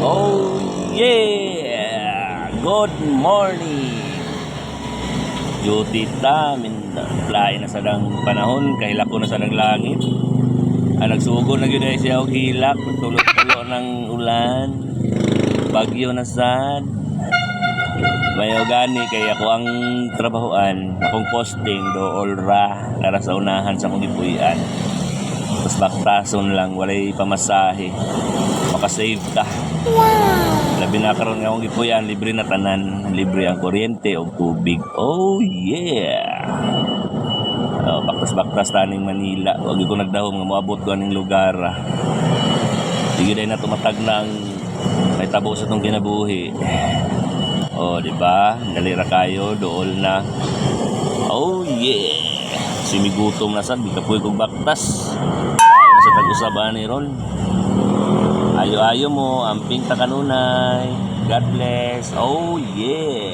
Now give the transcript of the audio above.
Oh yeah! Good morning! Duty tamin lain na sadang panahon, kahilako na sadang langit. Nagsugo na yun siya og hilak, tulo-tulo ng ulan, bagyo na sad. Mayo gani kay ako ang trabahoan, akong posting do olra para sa unahan sa kong gipuy-an. Tapos baktason lang, walay pamasahe. Makasave ta. Wow! Labi na karon nga akong gipuy-an, libre na tanan, libre ang kuryente o tubig. Oh yeah! Baktas-baktas taning Manila. Wag ko nagdahom nga moabot ko aning lugar. Sige day na tumatag ng may tabo sa tong kinabuhi. Oh, di ba? Dali ra kayo, dool na. Oh yeah. Simigutom na sad, di kapoy kog baktas. Ano sa tag-usaban ni Ron? Ayo-ayo mo, amping ta kanunay. God bless. Oh yeah.